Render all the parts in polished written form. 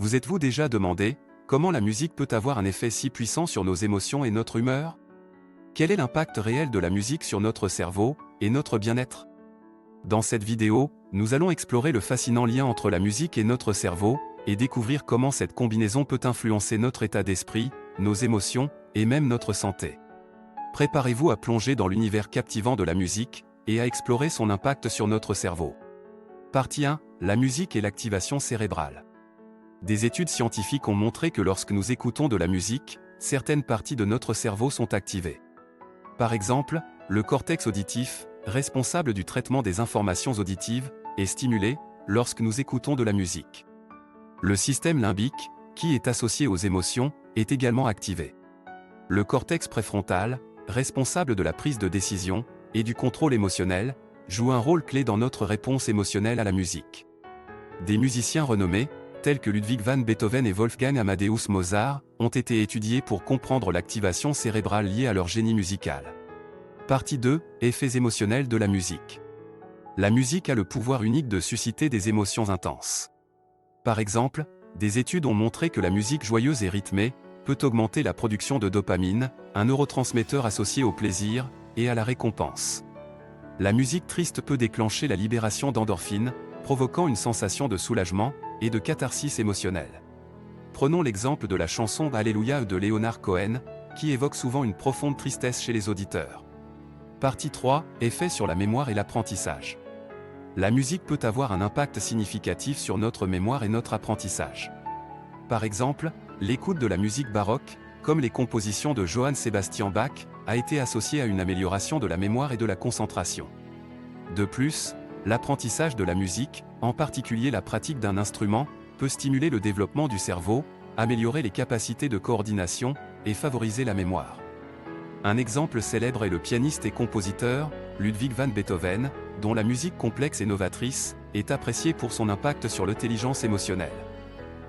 Vous êtes-vous déjà demandé comment la musique peut avoir un effet si puissant sur nos émotions et notre humeur? Quel est l'impact réel de la musique sur notre cerveau et notre bien-être? Dans cette vidéo, nous allons explorer le fascinant lien entre la musique et notre cerveau, et découvrir comment cette combinaison peut influencer notre état d'esprit, nos émotions, et même notre santé. Préparez-vous à plonger dans l'univers captivant de la musique, et à explorer son impact sur notre cerveau. Partie 1, la musique et l'activation cérébrale. Des études scientifiques ont montré que lorsque nous écoutons de la musique, certaines parties de notre cerveau sont activées. Par exemple, le cortex auditif, responsable du traitement des informations auditives, est stimulé lorsque nous écoutons de la musique. Le système limbique, qui est associé aux émotions, est également activé. Le cortex préfrontal, responsable de la prise de décision et du contrôle émotionnel, joue un rôle clé dans notre réponse émotionnelle à la musique. Des musiciens renommés, tels que Ludwig van Beethoven et Wolfgang Amadeus Mozart, ont été étudiés pour comprendre l'activation cérébrale liée à leur génie musical. Partie 2, effets émotionnels de la musique. La musique a le pouvoir unique de susciter des émotions intenses. Par exemple, des études ont montré que la musique joyeuse et rythmée peut augmenter la production de dopamine, un neurotransmetteur associé au plaisir et à la récompense. La musique triste peut déclencher la libération d'endorphines, provoquant une sensation de soulagement et de catharsis émotionnelle. Prenons l'exemple de la chanson Alléluia de Leonard Cohen, qui évoque souvent une profonde tristesse chez les auditeurs. Partie 3, effets sur la mémoire et l'apprentissage. La musique peut avoir un impact significatif sur notre mémoire et notre apprentissage. Par exemple, l'écoute de la musique baroque, comme les compositions de Johann Sebastian Bach, a été associée à une amélioration de la mémoire et de la concentration. De plus, l'apprentissage de la musique, en particulier la pratique d'un instrument, peut stimuler le développement du cerveau, améliorer les capacités de coordination et favoriser la mémoire. Un exemple célèbre est le pianiste et compositeur, Ludwig van Beethoven, dont la musique complexe et novatrice est appréciée pour son impact sur l'intelligence émotionnelle.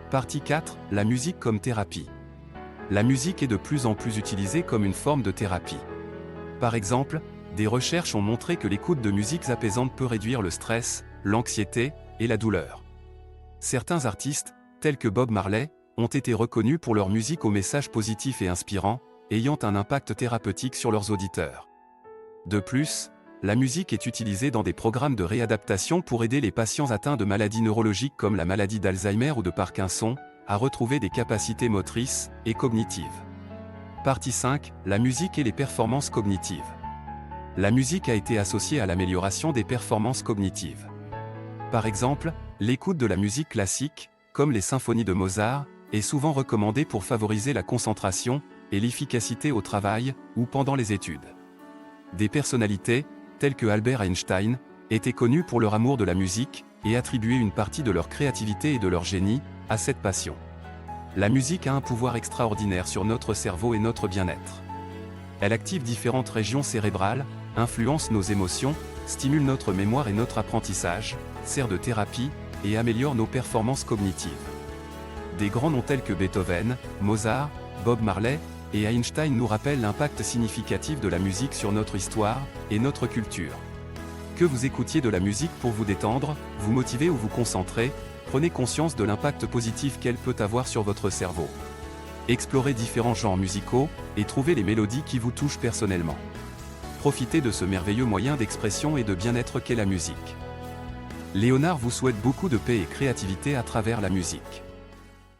Partie 4, la musique comme thérapie. La musique est de plus en plus utilisée comme une forme de thérapie. Par exemple, des recherches ont montré que l'écoute de musiques apaisantes peut réduire le stress, l'anxiété et la douleur. Certains artistes, tels que Bob Marley, ont été reconnus pour leur musique aux messages positifs et inspirants, ayant un impact thérapeutique sur leurs auditeurs. De plus, la musique est utilisée dans des programmes de réadaptation pour aider les patients atteints de maladies neurologiques comme la maladie d'Alzheimer ou de Parkinson, à retrouver des capacités motrices et cognitives. Partie 5, la musique et les performances cognitives. La musique a été associée à l'amélioration des performances cognitives. Par exemple, l'écoute de la musique classique, comme les symphonies de Mozart, est souvent recommandée pour favoriser la concentration et l'efficacité au travail ou pendant les études. Des personnalités, telles que Albert Einstein, étaient connues pour leur amour de la musique et attribuaient une partie de leur créativité et de leur génie à cette passion. La musique a un pouvoir extraordinaire sur notre cerveau et notre bien-être. Elle active différentes régions cérébrales, influence nos émotions, stimule notre mémoire et notre apprentissage, sert de thérapie et améliore nos performances cognitives. Des grands noms tels que Beethoven, Mozart, Bob Marley et Einstein nous rappellent l'impact significatif de la musique sur notre histoire et notre culture. Que vous écoutiez de la musique pour vous détendre, vous motiver ou vous concentrer, prenez conscience de l'impact positif qu'elle peut avoir sur votre cerveau. Explorez différents genres musicaux et trouvez les mélodies qui vous touchent personnellement. Profitez de ce merveilleux moyen d'expression et de bien-être qu'est la musique. Léonard vous souhaite beaucoup de paix et créativité à travers la musique.